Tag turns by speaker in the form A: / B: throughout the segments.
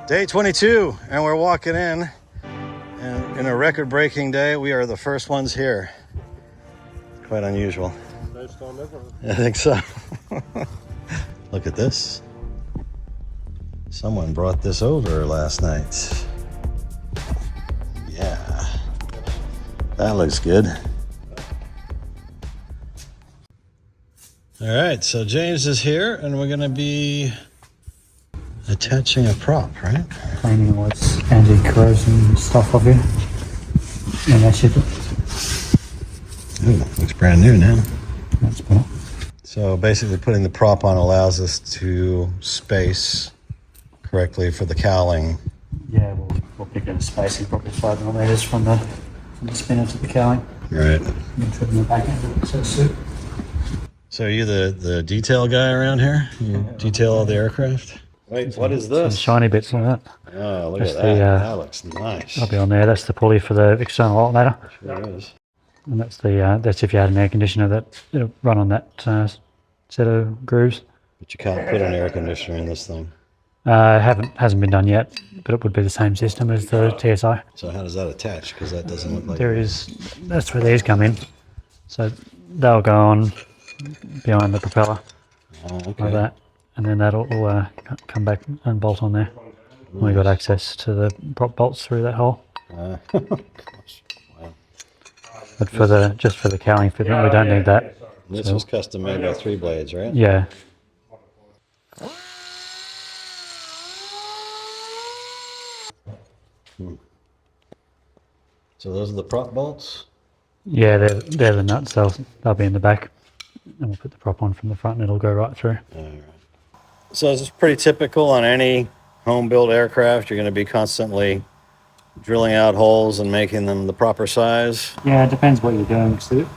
A: Day 22, and we're walking in. And in a record-breaking day, we are the first ones here. Quite unusual.
B: First time ever.
A: I think so. Look at this. Someone brought this over last night. Yeah. That looks good. All right, so James is here, and we're going to be attaching a prop, right?
C: Cleaning what's anti-corrosion stuff off here. And that's it.
A: Ooh, looks brand new now.
C: That's better.
A: So basically putting the prop on allows us to space correctly for the cowling.
C: Yeah, we'll pick a spacing probably 5 millimeters from the spinner to the cowling.
A: Right.
C: And trim the back end of the suit.
A: So are you the detail guy around here? You detail all the aircraft? Wait, what is this?
C: Some shiny bits like that.
A: Oh, look
C: That's
A: at that.
C: the,
A: That looks nice.
C: That'll be on there. That's the pulley for the external alternator.
A: Sure is.
C: And that's if you had an air conditioner that it'll run on that set of grooves.
A: But you can't put an air conditioner in this thing.
C: Hasn't been done yet, but it would be the same system as the TSI.
A: So how does that attach? Because that doesn't look like...
C: That's where these come in. So they'll go on behind the propeller,
A: okay.
C: like that. And then that'll come back and bolt on there. Nice. We've got access to the prop bolts through that hole.
A: Wow.
C: But just for the cowling fitment, we don't need that.
A: This was custom made by 3 blades, right?
C: Yeah.
A: So those are the prop bolts?
C: Yeah, they're the nuts. They'll be in the back. And we'll put the prop on from the front and it'll go right through.
A: All right. So this is pretty typical on any home-built aircraft. You're going to be constantly drilling out holes and making them the proper size.
C: Yeah, it depends what you're doing. So,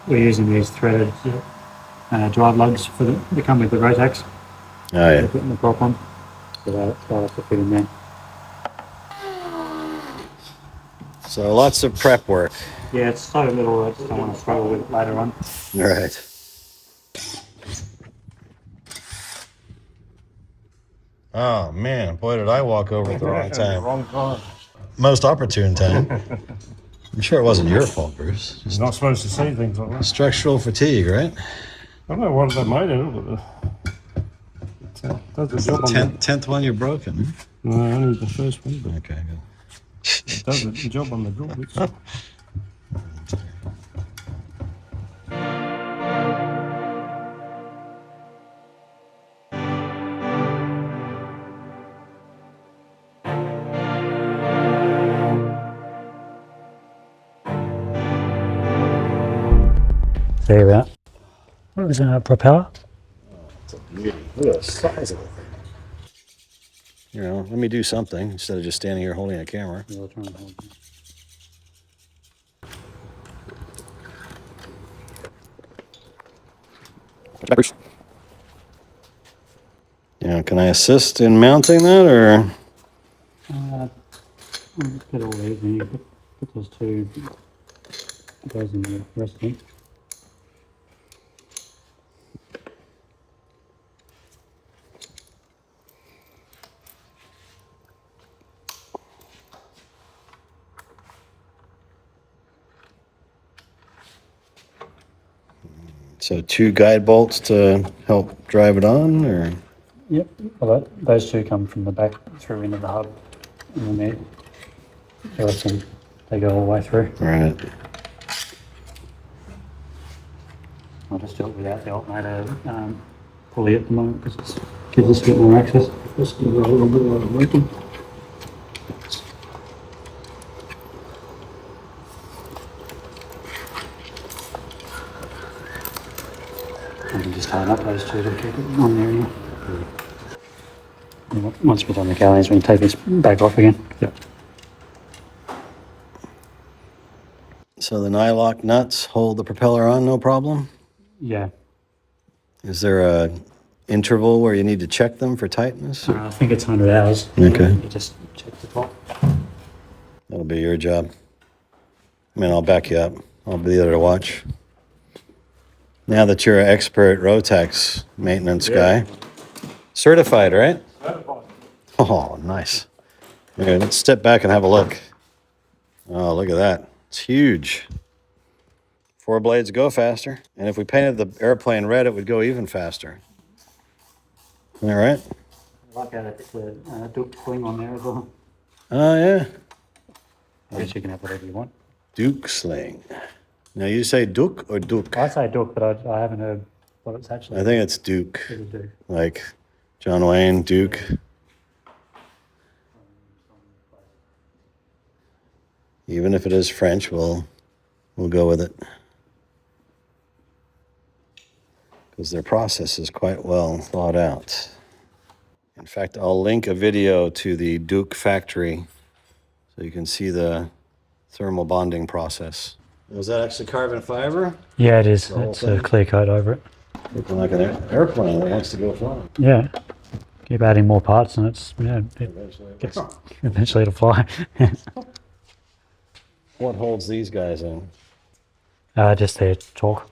C: we're using these threaded drive lugs they come with the Rotax.
A: Oh, yeah.
C: They're putting the prop on. So they'll have to fit in there.
A: So lots of prep work.
C: Yeah, it's so little, I just don't want to struggle with it later on.
A: All right. Oh, man, boy, did I walk over at the wrong time.
B: Wrong time.
A: Most opportune time. I'm sure it wasn't your fault, Bruce.
B: You're not supposed to see things like that.
A: Structural fatigue, right?
B: I don't know what they made of it, but it does the job on the...
A: 10th one you've broken?
B: No, only the first one, but
A: Okay, good.
B: it does the job on the drill bits.
C: There you are. What was a propeller?
A: Oh, it's a beauty. Look at the size of it. You know, let me do something instead of just standing here holding a camera.
C: Yeah, I'll try and hold it.
A: Yeah, can I assist in mounting that, or?
C: I'll get all these and you put those two guys in the resting.
A: So 2 guide bolts to help drive it on, or?
C: Yep, well those two come from the back through into the hub, and then they go all the way through.
A: Right.
C: I'll just do it without the alternator pulley at the moment because it gives us a bit more access. Just give it a little bit while I'm working. I can just tighten up those two to keep it on there anyway. Once we're done the cowlings, we can take this back off again. Yep.
A: So the nylock nuts hold the propeller on, no problem?
C: Yeah.
A: Is there a interval where you need to check them for tightness?
C: I think it's 100 hours.
A: Okay.
C: You just check the top.
A: That'll be your job. I mean, I'll back you up. I'll be there to watch. Now that you're an expert Rotax maintenance guy. Certified, right?
B: Certified.
A: Oh, nice. Okay, let's step back and have a look. Oh, look at that. It's huge. 4 blades go faster. And if we painted the airplane red, it would go even faster. All right.
C: I like how they put the Duke Sling on there as well.
A: Oh, yeah.
C: I guess you can have whatever you want.
A: Duke Sling. Now, you say Duke or Duke?
C: I say Duke, but I haven't heard what it's actually.
A: I think it's Duke.
C: It's a Duke.
A: Like John Wayne, Duke. Even if it is French, we'll go with it. Because their process is quite well thought out. In fact, I'll link a video to the Duke factory so you can see the thermal bonding process. Was that actually carbon fiber?
C: Yeah, it is.
A: whole
C: It's a
A: thing?
C: clear coat over it.
A: Looking like an airplane that wants to go flying.
C: Yeah. Keep adding more parts and it's, yeah, it gets, eventually it'll fly.
A: What holds these guys in?
C: Just their torque.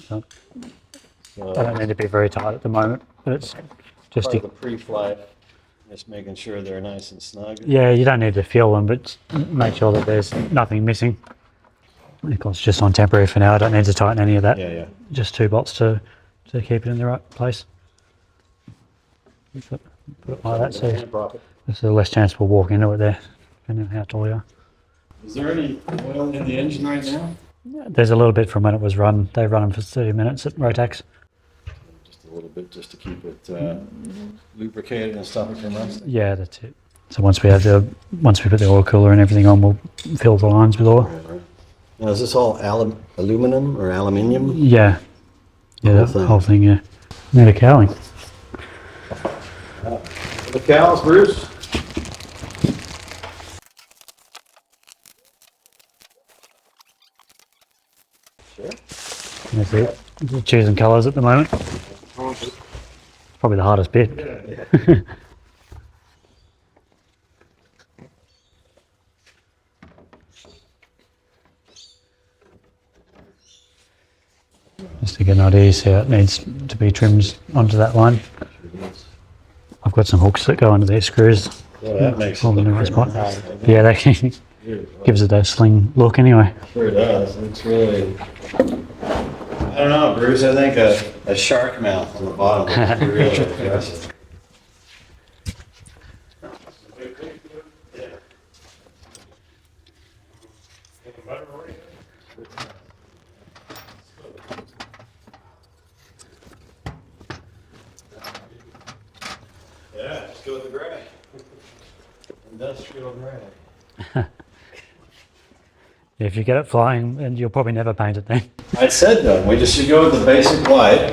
C: So,
A: So,
C: I don't need to be very tight at the moment, but it's just
A: part of
C: to,
A: the pre-flight, just making sure they're nice and snug.
C: yeah, you don't need to feel them, but make sure that there's nothing missing. Because it's just on temporary for now. I don't need to tighten any of that.
A: Yeah, yeah.
C: Just 2 bolts to keep it in the right place. Put it like that, so there's a less chance we'll walk into it there, depending on how tall you are.
A: Is there any oil in the engine right now?
C: There's a little bit from when it was run. They run them for 30 minutes at Rotax.
A: Just a little bit, just to keep it lubricated and stop it from rusting.
C: Yeah, that's it. So once we put the oil cooler and everything on, we'll fill the lines with oil.
A: Right. Now, is this all aluminum or aluminium?
C: Yeah. Yeah,
A: Whole
C: the whole thing, yeah. Need a cowling.
A: The Cowls, Bruce? Sure.
C: That's it. Just choosing colours at the moment. It's probably the hardest bit. Just to get an idea, see how it needs to be trimmed onto that line. I've got some hooks that go under these screws.
A: Well, that makes it
C: Hold them in the
A: look
C: right spot.
A: pretty nice.
C: Yeah, that gives it that sling look anyway.
A: Sure does. It's really, I don't know, Bruce. I think a shark mouth on the bottom is really impressive. Yeah, just go with the gray. Industrial gray.
C: If you get it flying, and you'll probably never paint it then.
A: I said though, we just should go with the basic white.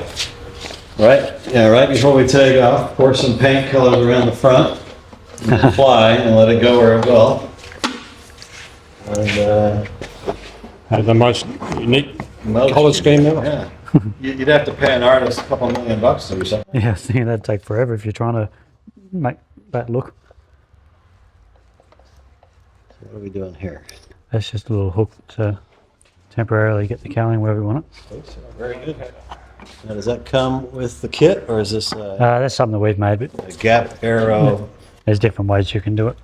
A: Right? Yeah, right before we take off, pour some paint colors around the front, and then fly, and let it go where it will. And
B: The most unique
A: most-
B: color scheme ever.
A: Yeah. You'd have to pay an artist a couple $1 million to do something.
C: Yeah, I think that'd take forever if you're trying to make that look.
A: What are we doing here?
C: That's just a little hook to temporarily get the cowling where we want it.
A: Very good. Now, does that come with the kit, or is this
C: That's something that we've made, but
A: a gap arrow?
C: there's different ways you can do it.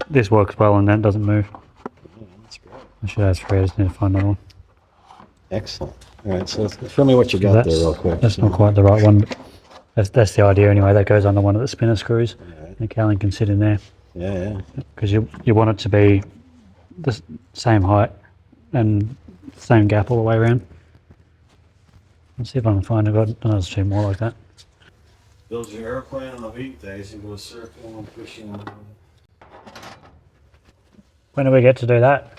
C: This works well and that doesn't move.
A: That's great.
C: I should have 3, I just need to find another one.
A: Excellent. All right, so show me what you got there real quick.
C: That's not quite the right one, but that's the idea anyway. That goes under one of the spinner screws.
A: Alright.
C: The cowling can sit in there
A: Yeah, yeah.
C: because you want it to be the same height and same gap all the way around. Let's see if I can find another 2 more like that.
A: Build your airplane on the weekdays and go surfing and fishing.
C: When do we get to do that?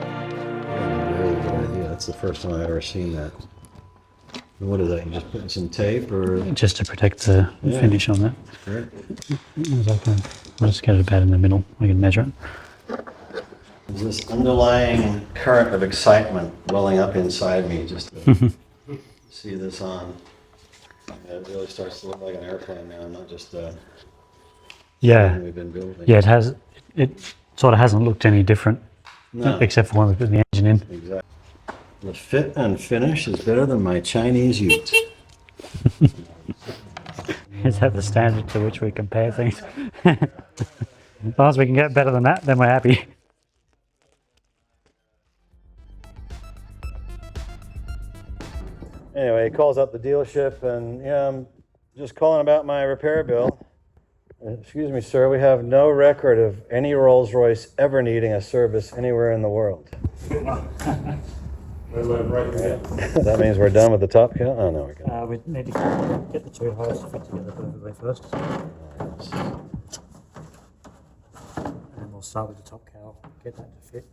A: Really good idea. That's the first time I've ever seen that. And what is that? You just putting some tape or?
C: Just to protect the
A: Yeah.
C: finish on that.
A: Great.
C: I'll just get it about in the middle. We can measure it.
A: There's this underlying current of excitement welling up inside me just to see this on. Yeah, it really starts to look like an airplane now, not just
C: Yeah,
A: something we've been building.
C: yeah. It sort of hasn't looked any different
A: No.
C: except for when we put in the engine in.
A: Exactly. The fit and finish is better than my Chinese ute.
C: Is that the standard to which we compare things? As long as we can get better than that, then we're happy.
A: Anyway, he calls up the dealership and, yeah, I'm just calling about my repair bill. Excuse me, sir, we have no record of any Rolls-Royce ever needing a service anywhere in the world. That means we're done with the top count? Oh, no, we're good.
C: We need to get the two hoses fit together perfectly first. And we'll start with the top cowl, get that to fit.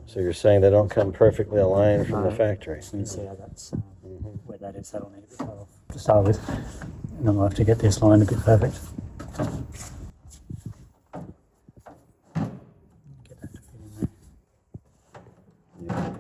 A: So you're saying they don't come perfectly aligned from the factory?
C: You can see how that's, where that is, that'll need to be cut off to start with. And then we'll have to get this line to be perfect. Get that to fit in there.
A: Yeah.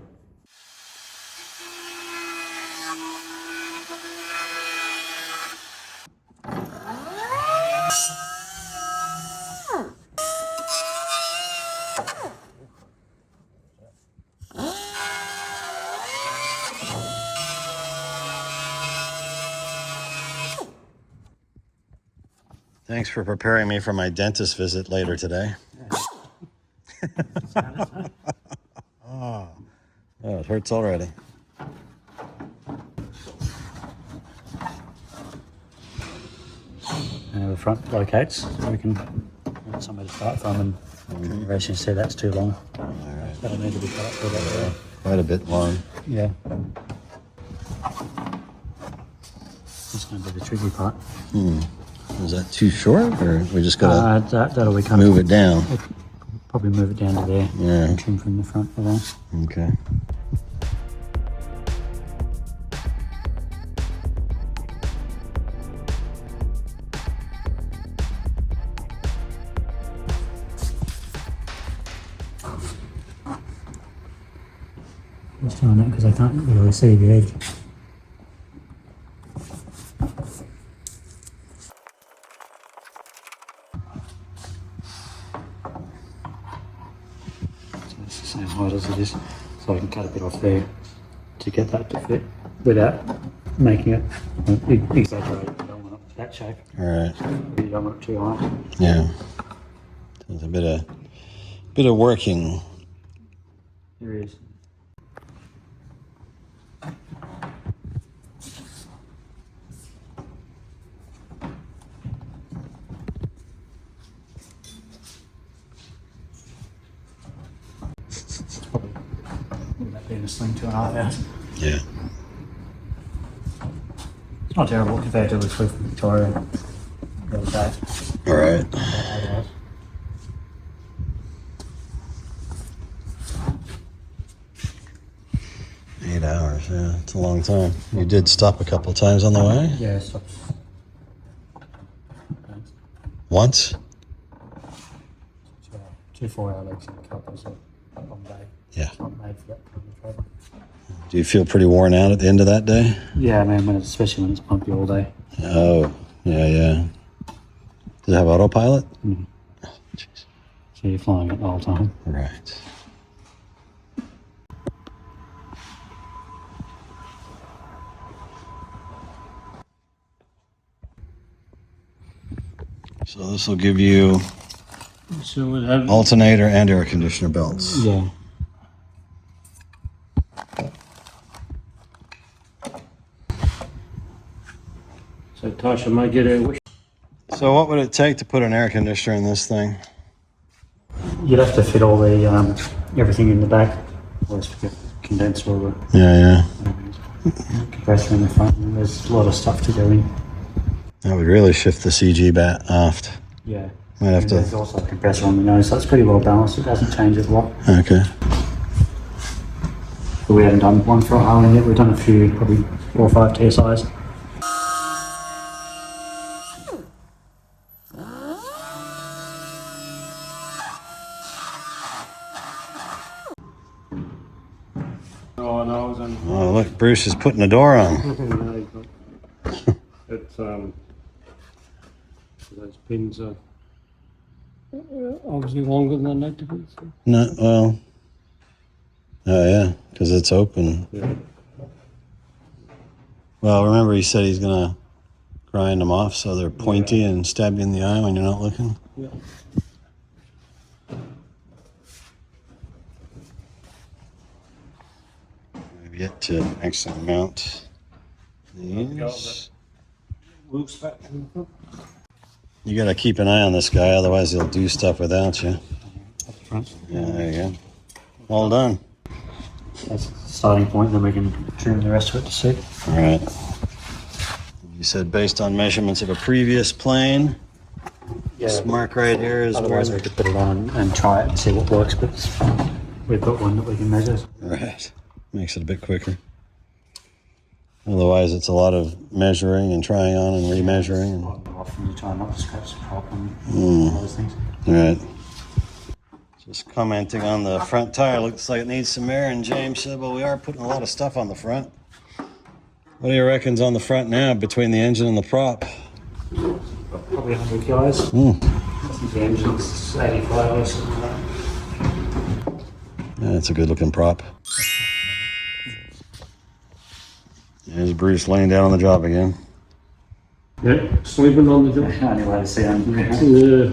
A: Thanks for preparing me for my dentist visit later today. Oh, it hurts already.
C: The front locates, so we can get somewhere to start from, and as you see, that's too long.
A: All right.
C: That'll need to be cut up for that.
A: Quite a bit long.
C: Yeah. That's going to be the tricky part.
A: Is that too short, or we just gotta
C: That'll be kind
A: move it down?
C: Probably move it down to there.
A: Yeah.
C: And trim from the front for that.
A: Okay.
C: Just doing that because I can't really see the edge. So it's the same height as it is, so I can cut a bit off there to get that to fit without making it exaggerate. You don't want it that shape.
A: All right.
C: You don't want it too high.
A: Yeah. There's a bit of working.
C: There is. That being a Sling 2.5 hours.
A: Yeah.
C: It's not terrible compared to the Swift Victoria the other day.
A: All right.
C: Otherwise.
A: Eight hours. Yeah, it's a long time. You did stop a couple times on the way.
C: Yeah, it stops.
A: Once.
C: So 2 4-hour legs in a couple, so a long day.
A: Yeah.
C: It's not made for that kind of travel.
A: Do you feel pretty worn out at the end of that day?
C: Yeah, I mean, especially when it's bumpy all day.
A: Oh, yeah. Does it have autopilot?
C: Mm.
A: Oh, jeez.
C: So you're flying it the whole time.
A: Right. So this will give you
C: So we'll have.
A: alternator and air conditioner belts.
C: Yeah. So Tasha might get a wish.
A: So what would it take to put an air conditioner in this thing?
C: You'd have to fit all the everything in the back. Always forget the condenser or the
A: Yeah.
C: compressor in the front. And there's a lot of stuff to go in.
A: That would really shift the CG bat aft.
C: Yeah.
A: Might have
C: And
A: to.
C: there's also a compressor on the nose, so it's pretty well balanced. It doesn't change it a lot.
A: Okay.
C: But we haven't done one for a Cowling yet. We've done a few, probably 4 or 5 TSIs.
B: Oh, no, I was in.
A: Oh, look, Bruce is putting the door on.
B: It's those pins are obviously longer than they need to be. So.
A: No, well, Oh, yeah, because it's open.
B: Yeah.
A: Well, remember he said he's going to grind them off so they're pointy and stab you in the eye when you're not looking?
B: Yeah.
A: We've yet to actually mount these.
B: Wolves back in the front.
A: You got to keep an eye on this guy, otherwise he'll do stuff without you.
C: Up front.
A: Yeah, there you go. All done.
C: That's the starting point, then we can trim the rest of it to suit.
A: All right. You said based on measurements of a previous plane. This mark right here is
C: Otherwise, we could put it on and try it and see what works, but we've got one that we can measure.
A: Right. Makes it a bit quicker. Otherwise, it's a lot of measuring and trying on and remeasuring.
C: Often you try not to scratch the prop and all those things.
A: All right. Just commenting on the front tire. Looks like it needs some air. And James said, well, we are putting a lot of stuff on the front. What do you reckon's on the front now between the engine and the prop?
C: Probably 100 kilos. I think the engine's 85 or something like that.
A: Yeah, it's a good looking prop. There's Bruce laying down on the job again.
B: Yeah, sleeping on the job.
C: Only way to see them.
B: Yeah.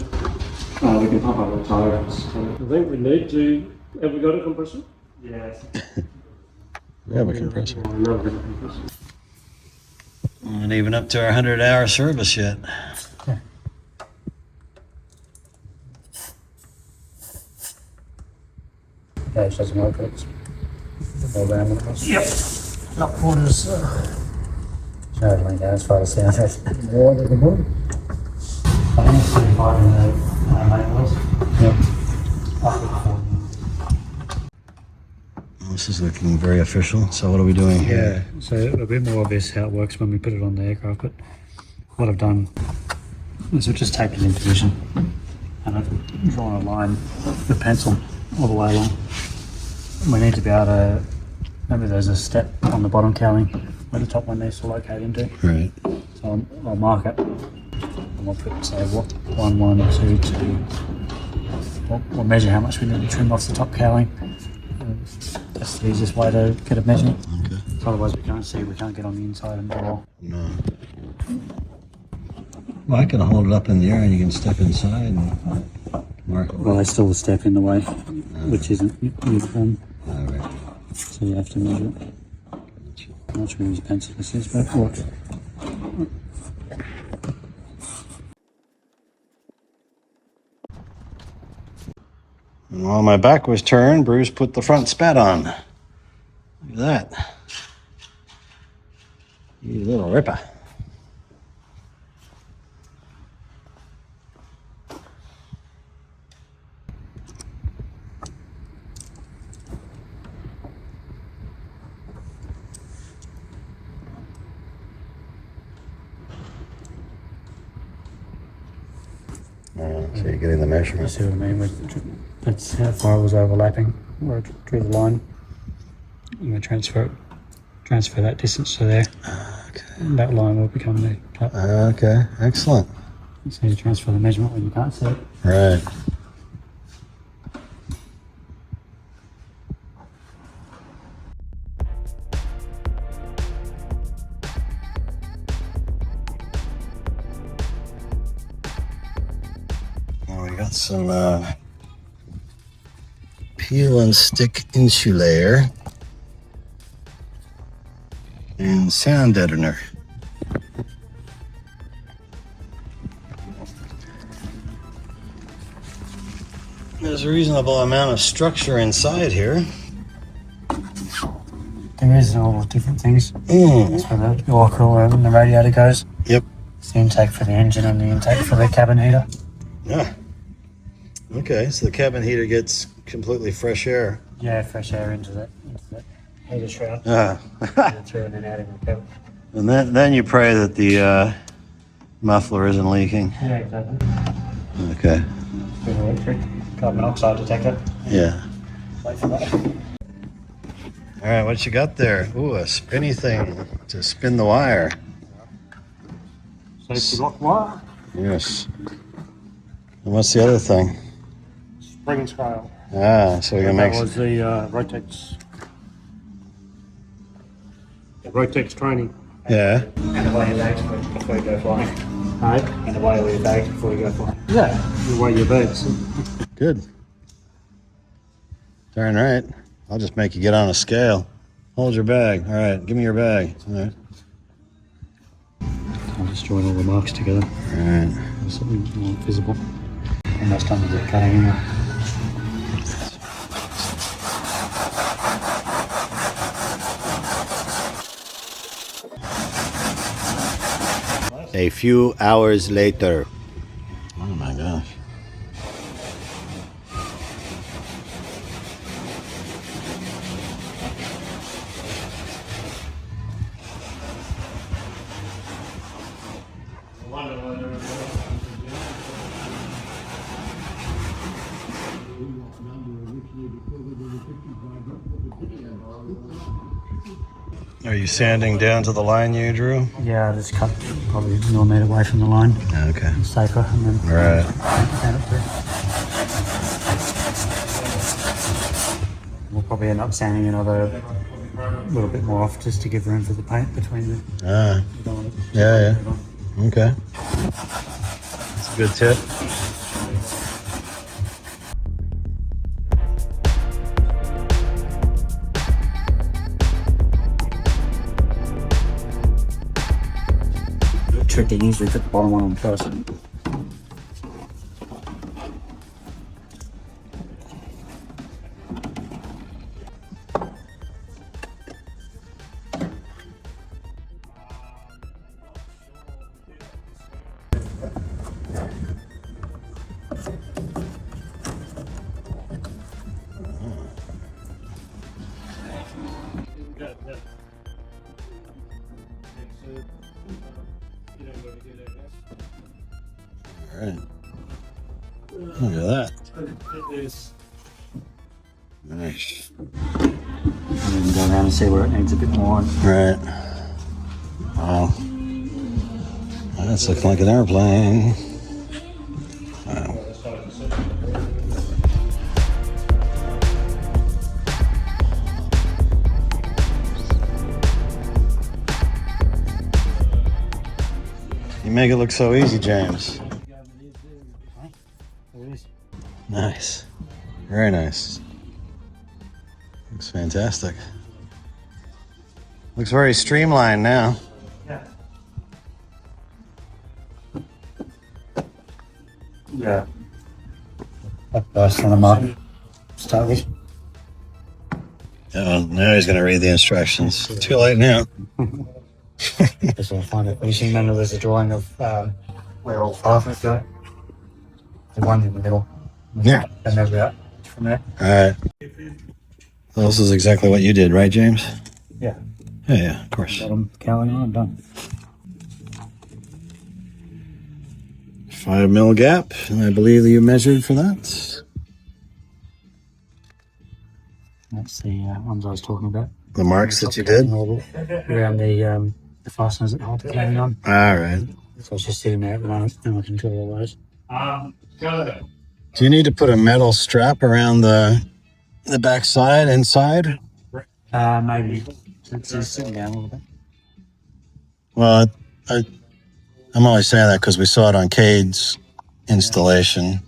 C: We can pump up the tire.
B: I think we need to. Have we got a compressor?
C: Yeah.
A: We have a compressor.
B: Oh, no, we got a compressor.
A: Not even up to our 100-hour service yet.
C: Yeah, it doesn't work. It's all round across. Yep. Not corners. Should lean down as far as down. More than the moon. I think it's 35 in the main wheels.
A: Yep.
C: Up to 40.
A: This is looking very official. So what are we doing here?
C: So a bit more obvious how it works when we put it on the aircraft, but what I've done is I've just taped it in position and I've drawn a line with pencil all the way along. We need to be able to, remember there's a step on the bottom cowling where the top one needs to locate into.
A: Right.
C: So I'll mark it and we'll put, say, 1, 1, 2, 2. We'll measure how much we need to trim off the top cowling. That's the easiest way to get a measurement.
A: Okay.
C: Otherwise we can't get on the inside and draw.
A: No. Well, I can hold it up in the air and you can step inside and mark it.
C: Well, there's still a step in the way, which isn't uniform,
A: All right.
C: so you have to measure it. I'm not sure whose pencil this is, but it works.
A: And while my back was turned, Bruce put the front spat on. Look at that. You little ripper. So you're getting the
C: You
A: measurement.
C: see what I mean? That's how far it was overlapping, where I drew the line. I'm going to transfer that distance to there.
A: Okay.
C: And that line will become the top.
A: Okay, excellent.
C: So you transfer the measurement when you can't see it.
A: Right. Now we got some peel and stick insulator and sound deadener. There's a reasonable amount of structure inside here.
C: There is all different things. That's where the oil cooler and the radiator goes.
A: Yep.
C: It's the intake for the engine and the intake for the cabin heater.
A: Yeah. Okay, so the cabin heater gets completely fresh air.
C: Yeah, fresh air into that heater shroud. Through and then out in the cabin.
A: And then you pray that the muffler isn't leaking.
C: Yeah, exactly.
A: Okay.
C: With electric carbon monoxide detector.
A: Yeah.
C: Wait for that.
A: All right, what you got there? Ooh, a spinny thing to spin the wire.
C: Safety lock wire.
A: Yes. And what's the other thing?
C: Spring scale.
A: Ah, so we can
C: That
A: make
C: was the Rotex training.
A: yeah.
C: And the way your bags before you go flying. Right? And the way your bags before you go flying. Yeah, the way your bags.
A: Good. Darn right. I'll just make you get on a scale. Hold your bag. All right, give me your bag. All right.
C: I'll just join all the marks together.
A: All right.
C: Something more visible. Almost done with the cutting anyway.
A: A few hours later. Oh my gosh. Are you sanding down to the line you drew?
C: Yeah, I just cut probably a millimetre away from the line.
A: Okay.
C: It's safer. And then
A: Right.
C: sand it through. We'll probably end up sanding another little bit more off just to give room for the paint between the.
A: Ah. Yeah, yeah. Okay. That's a good tip.
C: Tricky, usually put the bottom one on first.
A: All right. Look at that. Nice.
C: And then go around and see where it needs a bit more.
A: Right. Wow. That's looking like an airplane. Wow. You make it look so easy, James. Nice. Very nice. Looks fantastic. Looks very streamlined now.
C: Yeah. Yeah. First on the mark. Start with.
A: Oh, now he's going to read the instructions. Too late now.
C: Just want to find a finishing. Then there's a drawing of where all fasteners go. The one in the middle.
A: Yeah.
C: And then we're out from there.
A: All right. So this is exactly what you did, right, James?
C: Yeah.
A: Yeah, yeah, of course.
C: Bottom cowling on, done.
A: 5 mil gap, and I believe that you measured for that.
C: That's the ones I was talking about.
A: The marks that you did?
C: Around the fasteners that hold the cowling on.
A: All right.
C: So it's just sitting there at the moment, and I can do all those.
A: Do you need to put a metal strap around the back side, inside?
C: Maybe. It's just sitting down a little bit.
A: Well, I'm always saying that because we saw it on Cade's installation,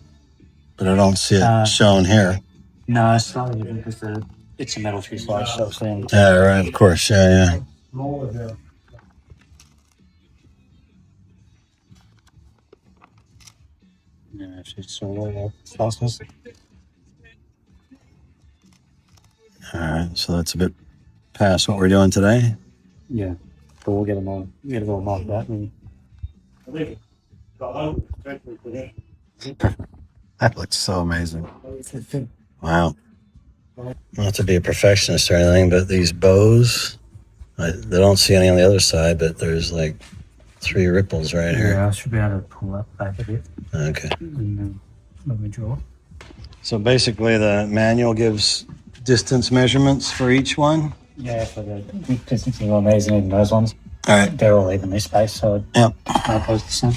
A: but I don't see it shown here.
C: No, it's slightly different because it's a metal fuselage, so it's in.
A: Yeah, right, of course, yeah, yeah.
C: Yeah, it's all fasteners.
A: All right, so that's a bit past what we're doing today.
C: Yeah, but we'll get them all. Get it all marked out. And
A: That looks so amazing. Wow. Not to be a perfectionist or anything, but these bows, they don't see any on the other side, but there's like 3 ripples right here.
C: yeah, I should be able to pull that back a bit
A: Okay.
C: and let me draw.
A: So basically the manual gives distance measurements for each one?
C: Yeah, for the distancing on these and even those ones,
A: All right.
C: they're all evenly spaced, so
A: Yep.
C: no close the same.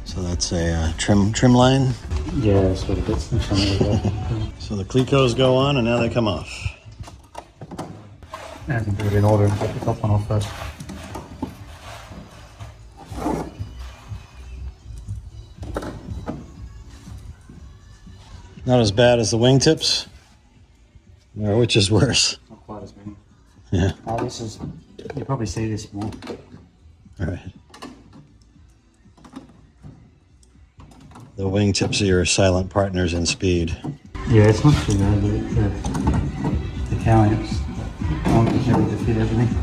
A: So That's a trim line.
C: Yeah, sort of bits.
A: So the Clecos go on and now they come off.
C: I can put it in order and get the top one off first.
A: Not as bad as the wingtips, or which is worse?
C: Not quite as many.
A: Yeah.
C: This is, you probably see this more.
A: All right. The wingtips are your silent partners in speed.
C: Yeah, it's not too bad, but the cowlings aren't able to fit everything.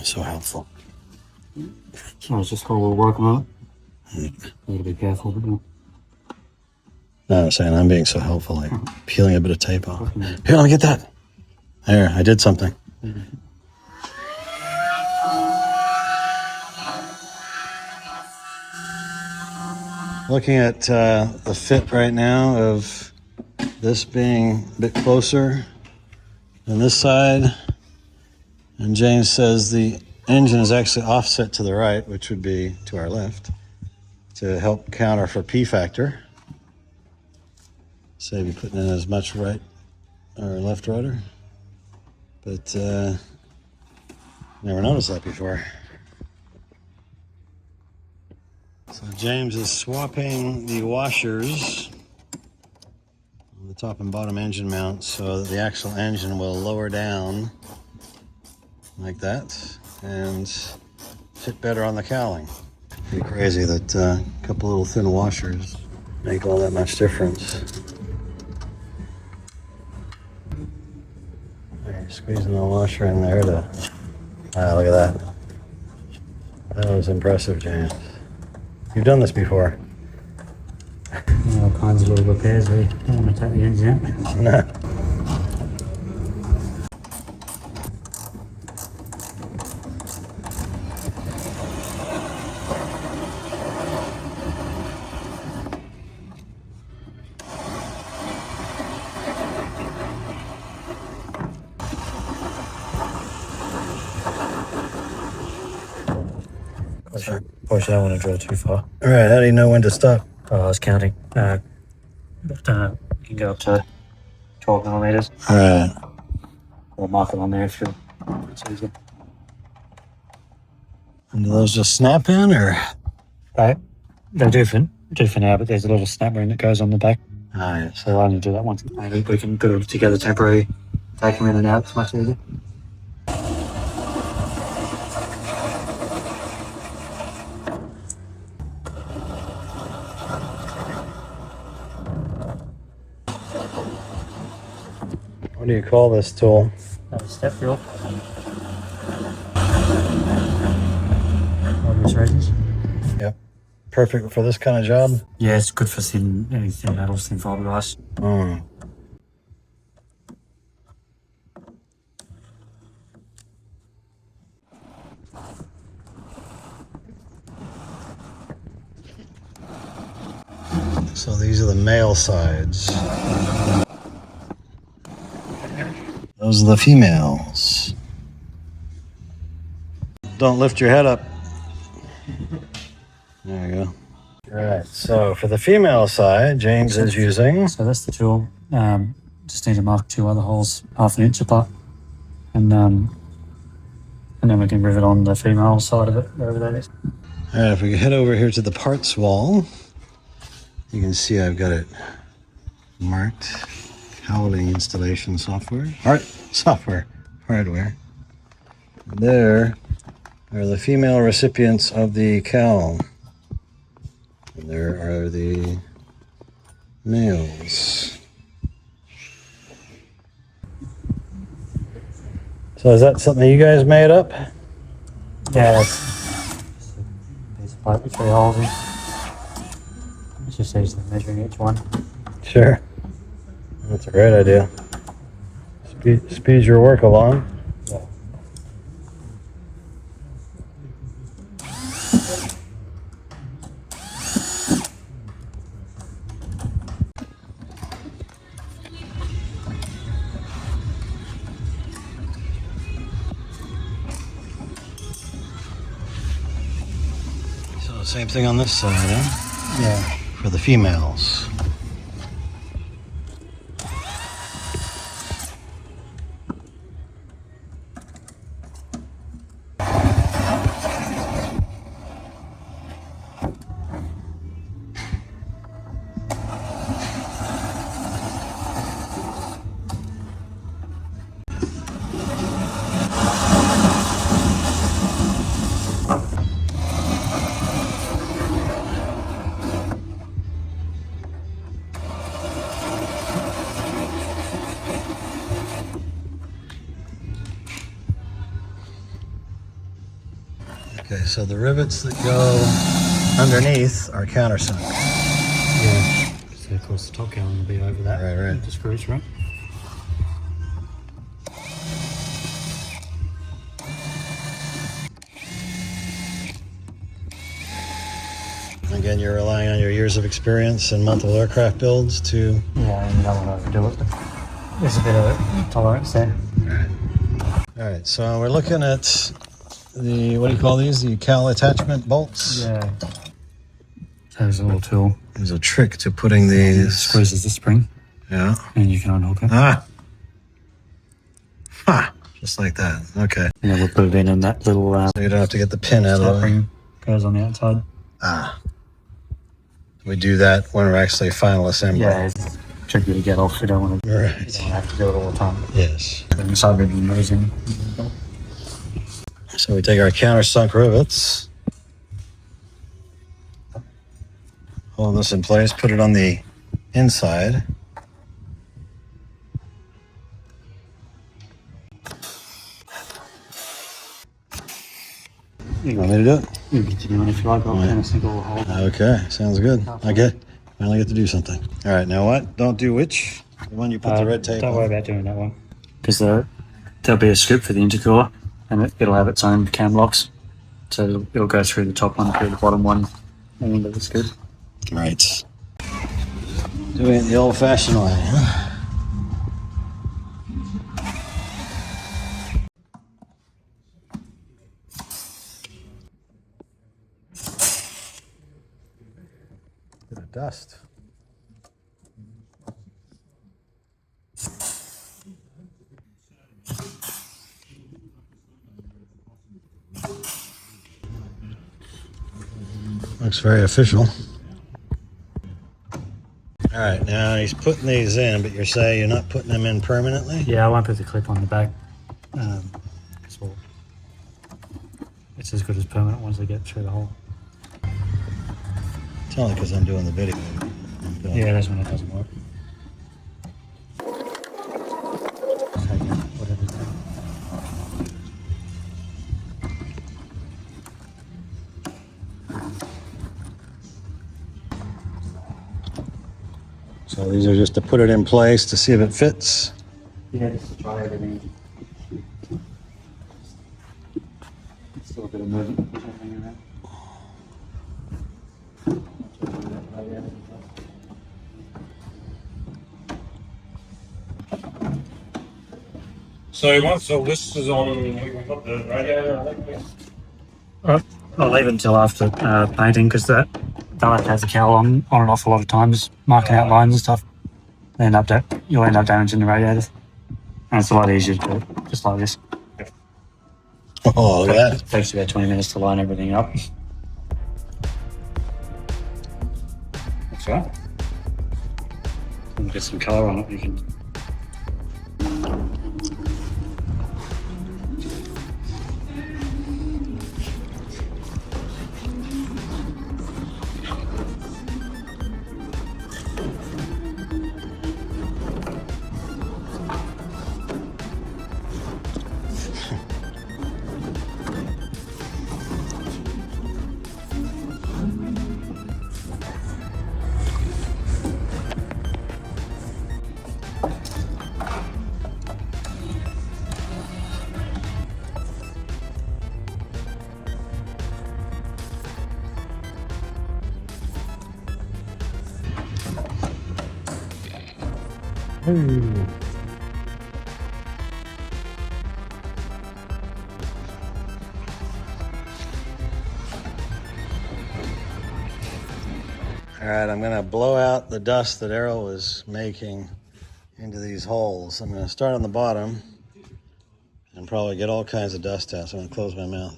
A: So helpful.
C: So it's just while we're working on it. A little be careful, but no.
A: No, I'm saying I'm being so helpful, like peeling a bit of tape off. Here, let me get that. There, I did something. Looking at the fit right now of this being a bit closer than this side. And James says the engine is actually offset to the right, which would be to our left, to help counter for P factor. Save you putting in as much right or left rudder. But never noticed that before. So James is swapping the washers on the top and bottom engine mounts so that the actual engine will lower down like that and fit better on the cowling. Pretty crazy that a couple little thin washers make all that much difference. You're squeezing the washer in there to, look at that. That was impressive, James. You've done this before.
C: All kinds of little repairs where you don't want to take the engine out.
A: No.
C: Of course, I don't want to drill too far.
A: All right, how do you know when to stop?
C: I was counting. But, you can go up to 12 millimeters.
A: All right.
C: Or mark it on there if you it's easier.
A: And do those just snap in, or?
C: Right. They do for now, but there's a little snap ring that goes on the back.
A: Ah, yes.
C: So I'll only do that once. Maybe we can put it together temporarily. Take them in and out. It's much easier.
A: What do you call this tool?
C: Step drill. Obvious reasons.
A: Yep. Perfect for this kind of job?
C: Yeah, it's good for thin metals, thin fiberglass.
A: Mm. So these are the male sides. Those are the females. Don't lift your head up. There you go. All right, so for the female side, James is using...
C: So that's the tool. Just need to mark 2 other holes 1/2 inch apart. And then we can rivet on the female side of it, wherever that is.
A: All right, if we head over here to the parts wall, you can see I've got it marked. Cowling installation software. Hardware. There are the female recipients of the cowl. And there are the males. So is that something you guys made up?
C: Yeah, it's a piece of pipe with 3 holes in. It's just easily measuring each one.
A: Sure. That's a great idea. Speeds your work along.
C: Yeah.
A: Same thing on this side, huh?
C: Yeah.
A: For the females. Okay, so the rivets that go underneath are countersunk.
C: Yeah. So of course the top cowling will be over that.
A: Right.
C: The screws, right?
A: Again, you're relying on your years of experience and multiple aircraft builds to...
C: Yeah, and you don't want to overdo it, but there's a bit of tolerance there.
A: All right, so we're looking at the, what do you call these? The cowl attachment bolts?
C: Yeah. So there's a little tool.
A: There's a trick to putting these...
C: Squeezes the spring.
A: Yeah.
C: And you can unhook it.
A: Ah! Ha! Just like that. Okay.
C: And then we'll put it in and that little...
A: So you don't have to get the pin out of the way.
C: spring goes on the outside.
A: Ah. We do that when we're actually final assembly.
C: Yeah, it's tricky to get off. You don't want to, you
A: Right.
C: don't have to do it all the time.
A: Yes.
C: Then you start moving those in.
A: So we take our countersunk rivets, hold this in place, put it on the inside. You want me to do it?
C: You can continue on if you like. I'll kind of single hole.
A: Okay, sounds good. Okay, finally get to do something. All right, now what? Don't do which? The one you put the red tape
C: Don't
A: on?
C: worry about doing that one. Because there'll be a scoop for the intercooler and it'll have its own cam locks. So it'll go through the top one, through the bottom one, and into the scoop.
A: Right. Doing it the old-fashioned way, huh? Bit of dust. Looks very official. All right, now he's putting these in, but you're saying you're not putting them in permanently?
C: Yeah, I won't put the clip on the back. It's as good as permanent once they get through the hole.
A: It's only because I'm doing the video.
C: Yeah, that's when it doesn't work. So, yeah, whatever's there.
A: So these are just to put it in place to see if it fits.
C: Yeah, just to try everything. Still a bit of movement hanging around.
B: So once all this is on, we can put the radiator, I think.
C: I'll leave it until after painting because they'll have to have the cowl on and off a lot of times, marking out lines and stuff. You'll end up damaging the radiators. And it's a lot easier to do it, just like this.
A: Oh, look at
C: It takes about 20 minutes to line everything up. That's right. And get some colour on it, you can.
B: Ooh.
A: All right, I'm gonna blow out the dust that Errol was making into these holes. I'm gonna start on the bottom and probably get all kinds of dust out. So I'm gonna close my mouth.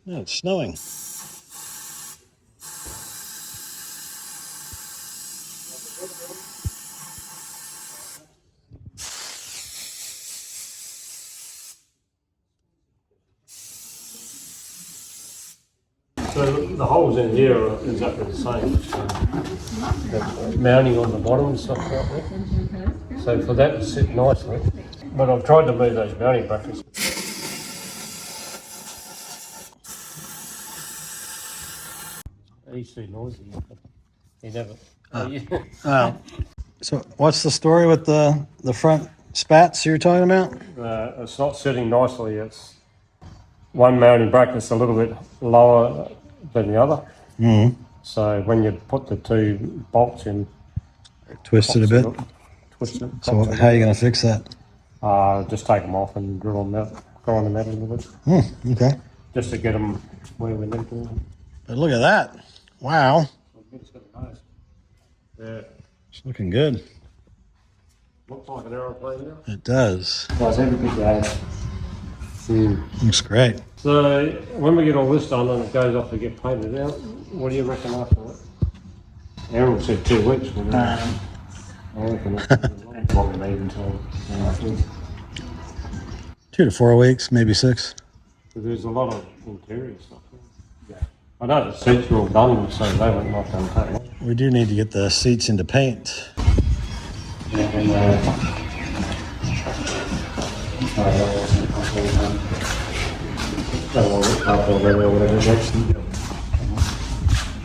A: Oh, it's snowing.
B: So the holes in here are exactly the same. The mounting on the bottom and stuff like that. So for that to sit nicely. But I've tried to move those mounting brackets. He's too noisy. He never.
A: So what's the story with the front spats you're talking about?
B: It's not sitting nicely. It's one mounting bracket's a little bit lower than the other.
A: Mm-hmm.
B: So when you put the two bolts in,
A: Twist it a bit.
B: twist it.
A: So how are you gonna fix that?
B: Just take them off and grind them out a little bit,
A: Okay.
B: just to get them where we need them.
A: But look at that. Wow.
B: Yeah,
A: It's looking good.
B: looks like an aeroplane now.
A: It does.
B: Guys, have a good day.
A: Looks great.
B: So when we get all this done and it goes off to get painted out, what do you reckon after that? Aaron said 2 weeks. I reckon it's what we need until afterwards.
A: 2 to 4 weeks, maybe 6.
B: There's a lot of interior stuff. Yeah. I know the seats are all done, so they won't not going to take long.
A: We do need to get the seats into paint.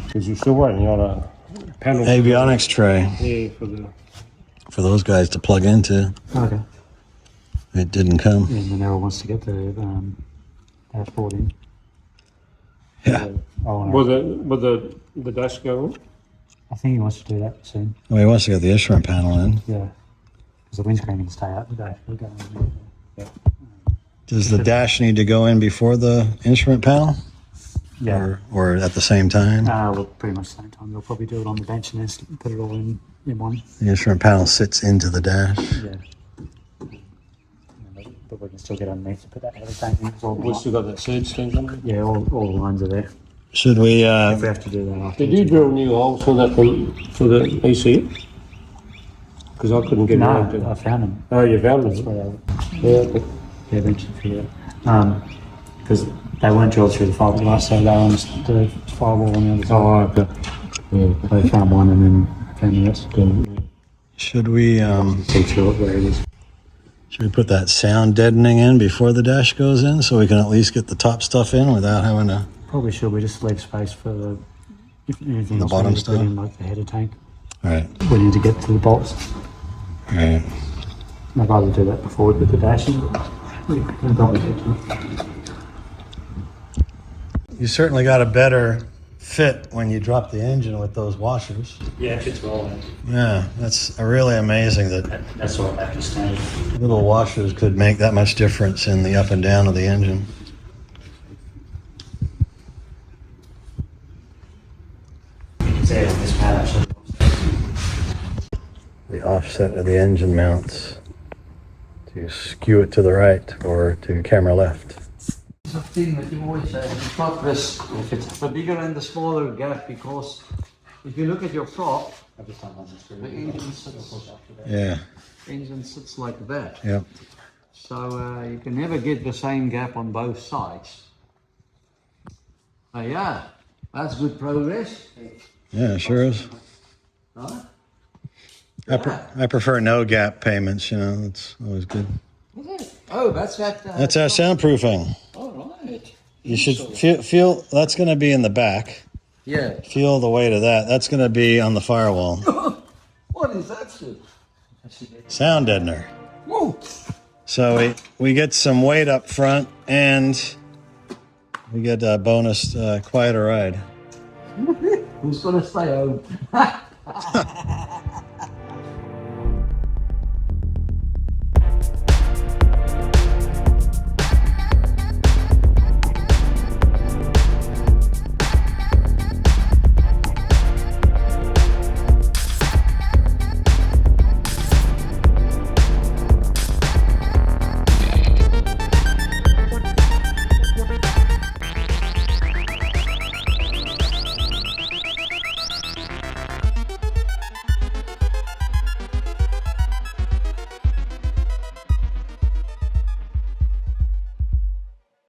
B: Because you're still waiting on a panel.
A: Avionics tray
B: Yeah,
A: for those guys to plug into.
C: Okay.
A: It didn't come.
C: And then Errol wants to get the dashboard in.
A: Yeah.
B: Will the dash go on?
C: I think he wants to do that soon.
A: Well, he wants to get the instrument panel in.
C: Yeah. Because the windscreen can stay out, the dashboard go in.
B: Yeah.
A: Does the dash need to go in before the instrument panel?
C: Yeah.
A: Or at the same time?
C: Well, pretty much the same time. They'll probably do it on the bench and then put it all in one.
A: The instrument panel sits into the dash.
C: Yeah. But we can still get underneath to put that header tank in. It's all
B: We've still got that seed string on there.
C: yeah, all the lines are there.
A: Should we,
C: If we have to do that after.
B: Did you drill new holes for that for the ECU? Because I couldn't get around to
C: No, I
B: that.
C: found them.
B: Oh, you found
C: That's
B: them?
C: where
B: Yeah. Okay.
C: they eventually figured it. Because they weren't drilled through the fiberglass, so they were on the firewall on the other side.
B: Oh, okay. Yeah.
C: So they found one and then found the rest.
A: should we,
C: See through it where it is.
A: should we put that sound deadening in before the dash goes in so we can at least get the top stuff in without having to?
C: Probably should. We just leave space for the if anything
A: The
C: else
A: bottom
C: we need to put
A: stuff?
C: in, like the header tank.
A: All right.
C: We need to get to the bolts.
A: All right.
C: I'd rather do that before we put the dash in. We can probably get to it.
A: You certainly got a better fit when you drop the engine with those washers.
C: Yeah, it fits well.
A: Yeah, that's really amazing that
C: That's all I have to stand.
A: little washers could make that much difference in the up and down of the engine.
C: This pad actually.
A: The offset of the engine mounts to skew it to the right or to camera left.
D: It's a thing that you always say, it's not this, the bigger and the smaller gap, because if you look at your prop,
C: I've just done one this
D: the
A: Yeah,
D: engine sits like that.
A: yep.
D: So you can never get the same gap on both sides. Yeah, that's good progress.
A: Yeah, sure is.
D: Huh?
A: I prefer no gap payments, you know, it's always good.
D: Is it? Oh, that's that.
A: That's our soundproofing.
D: All right.
A: You should feel that's going to be in the back.
D: Yeah.
A: Feel the weight of that. That's going to be on the firewall.
D: What is that shit?
A: Sound deadener.
D: Whoa.
A: So we get some weight up front and we get a bonus quieter ride.
D: Who's gonna stay home?